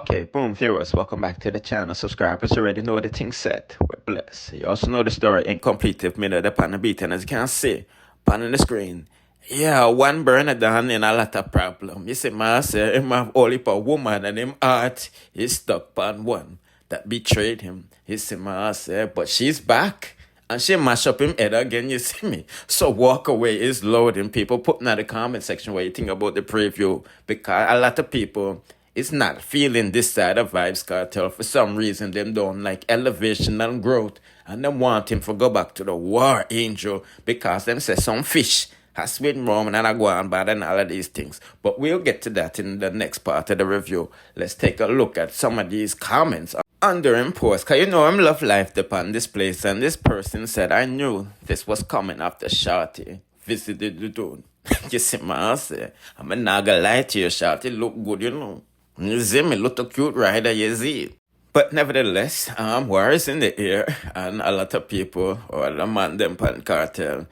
Okay, boom, viewers, welcome back to the channel. Subscribers already know the thing set. We're blessed. You also know the story incomplete if minute upon the beat, and as you can see, upon the screen. Yeah, one burner down in a lot of problem. You see, man, say him have only for woman and him heart is stuck on one that betrayed him. You see, man, say, but she's back. And she mash up him head again, you see me. So walk away is loading. People putting in the comment section what you think about the preview. Because a lot of people is not feeling this side of Vybz Kartel. For some reason, them don't like elevation and growth. And they want him to go back to the war angel. Because them say some fish has swim wrong and I go on bad and all of these things. But we'll get to that in the next part of the review. Let's take a look at some of these comments under him post, cause you know I'm love life upon this place, and this person said I knew this was coming after Shorty visited the dude. You see my say, I'm not gonna lie to you, Shorty look good, you know. You see me look a cute rider, you see. But nevertheless, war is in the air, and a lot of people, or the man them pan cartel,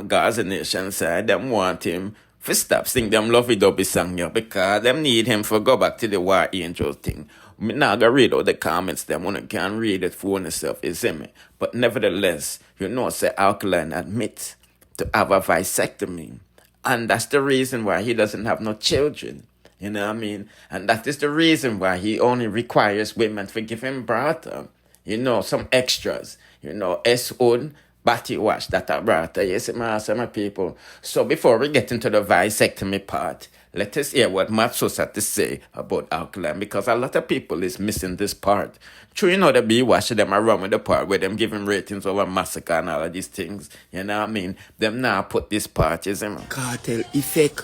Gaza Nation side, them want him to stop sing them lovey-dovey song here, because them need him to go back to the war angel thing. Me not gonna read all the comments, them one can read it for yourself, you see me. But nevertheless, you know, say Alkaline admit to have a vasectomy. And that's the reason why he doesn't have no children. You know what I mean? And that is the reason why he only requires women to give him brother. You know, some extras. You know, S-Own, body wash that are brother. You see my people. So before we get into the vasectomy part, let us hear what Matsos had to say about Alkaline, because a lot of people is missing this part. True, you know, the B-Wash, them around with the part where them giving ratings over massacre and all of these things. You know what I mean? Them now put this part, you see, man. Cartel effect.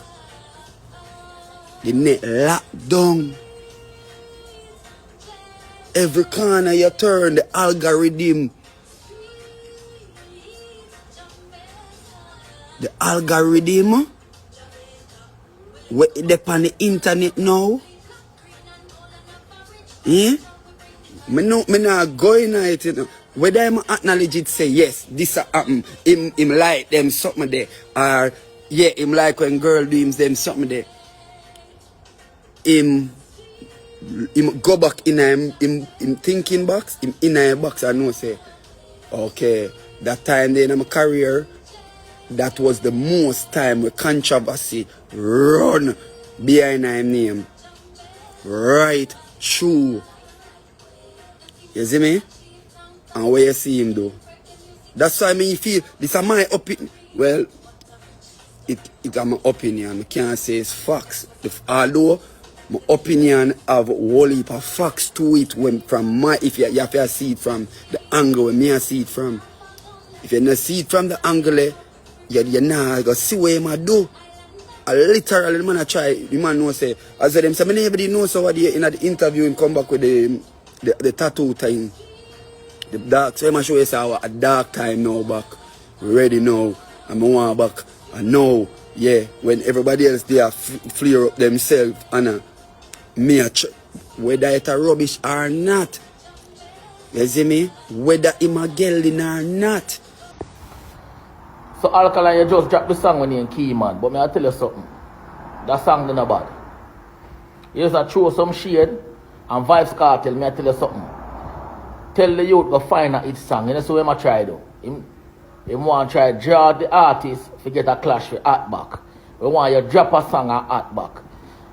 The net locked down. Every corner you turn, the algorithm. The algorithm. Where it on the internet now? Eh? Me not going at it, you know. Whether I acknowledge it, say yes, this happen. Him like them something there. Or yeah, him like when girl do them something there. Him go back in him thinking box, him in a box, I know say, okay, that time then in my career, that was the most time where controversy run behind his name. Right true. You see me? And where you see him though. That's why me feel this is my opinion. Well, it's my opinion. I can't say it's facts. Although my opinion have a whole heap of facts to it when from my if you have to see it from the angle where me I see it from. If you not see it from the angle, you're not gonna see what I do. I literally, the man I try, the man know say, I said them say, nobody knows so what in the interview him come back with the tattoo time. The dark, so I show you say a dark time now back. Ready now. I'm one back. I know, yeah, when everybody else they are flare up themselves and me whether it's a rubbish or not. You see me? Whether him a gelding or not. So Alkaline, you just dropped the song when you're in key, man. But me I tell you something. That song is not bad. You just throw some shade and Vybz Kartel, me I tell you something. Tell the youth go find out each song. You know so what I try though. Him want to try draw the artist to get a clash with art back. We want you drop a song and art back.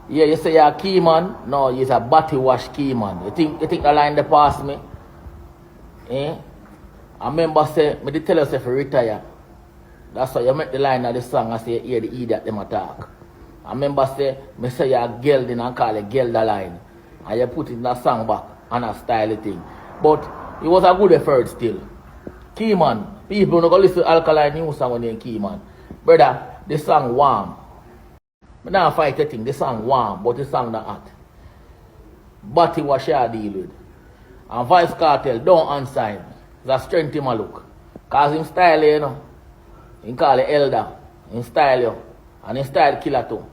Yeah, you say you're a key man. No, you're a body wash key man. You think the line they pass me? Eh? I remember say, me tell you say if you retire. That's why you make the line of the song and say, hear the idiot them attack. I remember say, me say you're a gelding and call it gelda line. And you put in that song back and a style thing. But it was a good effort still. Key man, people don't go listen to Alkaline new song when they're key man. Brother, the song warm. I don't fight the thing, the song warm, but the song not hot. Body what you deal with. And Vybz Kartel don't answer him. It's a strength him a look. Cause him style you know. He call it elder, in style you, and in style killer too.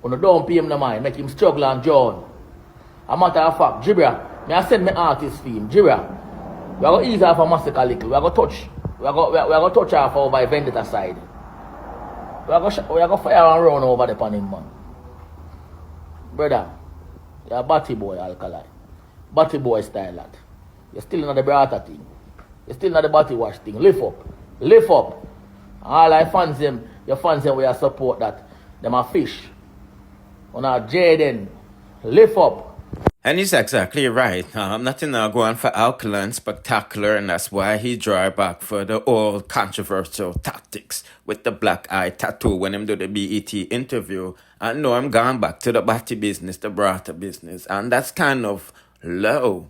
When you don't pay him no mind, make him struggle and drown. A matter of fact, Jibra, me I send me artist for him. Jibra, we are going to ease off a massacre little. We are going to touch. We are going to touch off over by vendetta side. We are going to fire and run over the pan him, man. Brother, You're a batty boy, Alkaline. Batty boy style that. You're still not the brata thing. You're still not the batty wash thing. Lift up. Lift up. All I fans them, your fans them will support that. Them a fish. On a Jaden. Lift up. And he's exactly right. Nothing now going for Alkaline spectacular, and that's why he draw back for the old controversial tactics with the black eye tattoo when him do the BET interview. I know I'm gone back to the batty business, the brata business, and that's kind of low,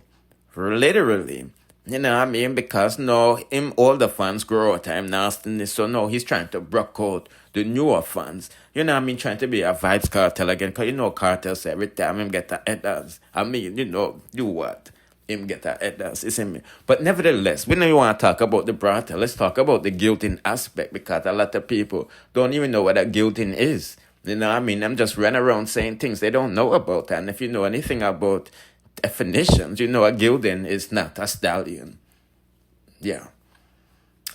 literally. You know what I mean? Because no, him older fans grow out time nastiness, so no, he's trying to broke out the newer fans. You know what I mean? Trying to be a Vybz Kartel again, because you know Kartel say every time him get a headers. I mean, you know, do what? Him get a headers, you see me? But nevertheless, we know you want to talk about the brata, let's talk about the guilting aspect, because a lot of people don't even know what that guilting is. You know what I mean? Them just run around saying things they don't know about, and if you know anything about definitions, you know a gelding is not a stallion. Yeah.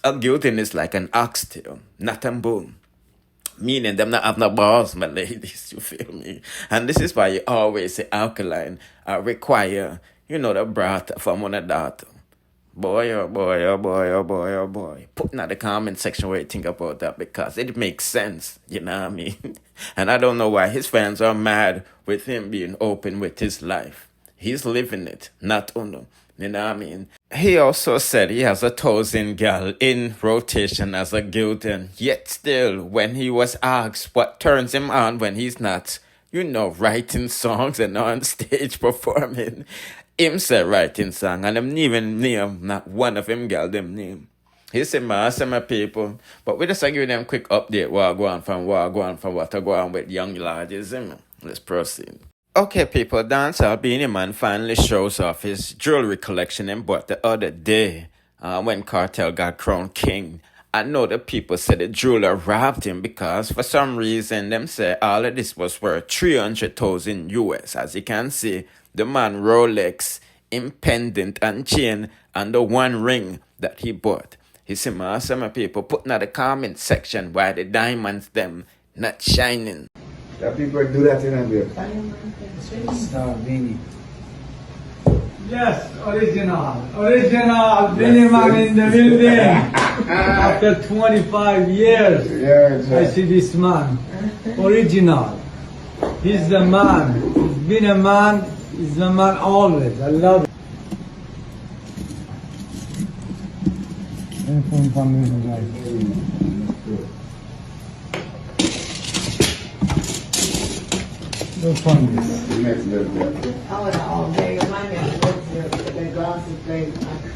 A gelding is like an oxtail, not a bone. Meaning them not have no balls, my ladies, you feel me? And this is why you always say Alkaline require, you know, the brat from one of that. Boy, oh boy, oh boy, oh boy, oh boy. Put in the comment section where you think about that, because it makes sense, you know what I mean? And I don't know why his fans are mad with him being open with his life. He's living it, not Uno. You know what I mean? He also said he has 1,000 gal in rotation as a guiltin. Yet still, when he was asked what turns him on when he's not, you know, writing songs and on stage performing, him said writing song, and them even name not one of him gal them name. He said, man, some my people, but we just give them quick update what go on from what to go on with young lodges. Let's proceed. Okay, people, dancehall Beenie Man finally shows off his jewelry collection and bought the other day when Kartel got crowned king. I know the people said the jeweler robbed him because for some reason them say all of this was worth 300,000 US. As you can see, the man Rolex, him pendant and chain, and the one ring that he bought. He said, man, some people putting in the comment section why the diamonds them not shining. Yeah, people do that in India. Beenie. Yes, original Beenie Man in the building. After 25 years, I see this man, original. He's the man. He's been a man. He's the man always. I love it. No fun.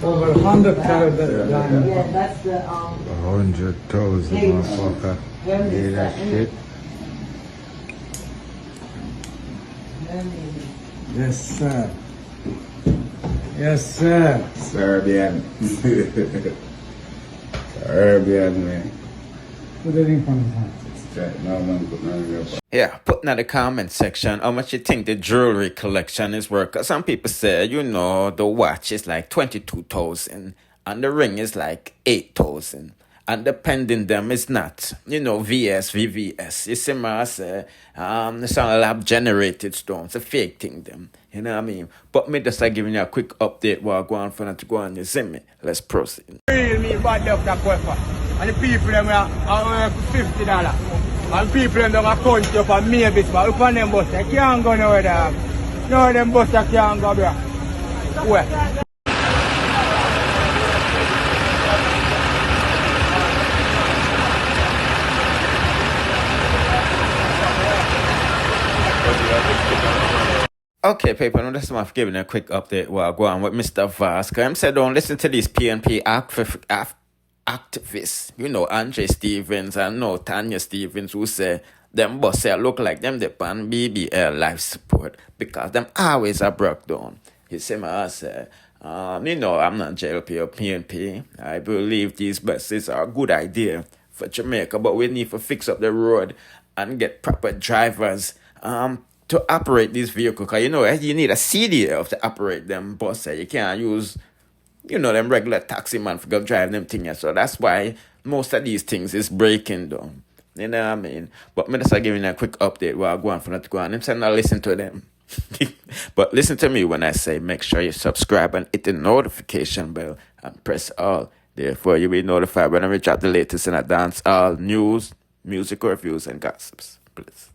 Over 100 carat diamond. Yeah, that's the 100,000 motherfucker. Hear that shit? Yes, sir. Yes, sir. Serbian. Serbian, man. Put it in front of him. No, man, put none of your Yeah, put in the comment section how much you think the jewelry collection is worth. 'Cause some people say, you know, the watch is like 22,000 and the ring is like 8,000. And the pendant them is not, you know, VVS. You see me, I say, it's a lab generated stones, a fake thing them. You know what I mean? But me just like giving you a quick update while I go on for not to go on, you see me? Let's proceed. Real me bad up that queffer. And the people them are $50. And people them don't account you for maybe, but if on them bus, they can't go nowhere, dog. No, them bus, they can't go, bro. Where? Okay, people, I'm just giving a quick update while I go on with Mr. Vybz. I said don't listen to these PNP activists. You know, Andre Stevens and no Tanya Stevens who say them bosses look like them depend BBL life support because them always are broke down. You see me, I say, you know, I'm not JLP or PNP. I believe these buses are a good idea for Jamaica, but we need to fix up the road and get proper drivers to operate these vehicles. Because, you know, you need a CDL to operate them buses. You can't use, you know, them regular taxi man for go drive them things. So that's why most of these things is breaking down. You know what I mean? But me just giving a quick update while I go on for not to go on. I'm saying now listen to them. But listen to me when I say make sure you subscribe and hit the notification bell and press all. Therefore, you'll be notified when we drop the latest in a dance all news, music reviews, and gossips. Please.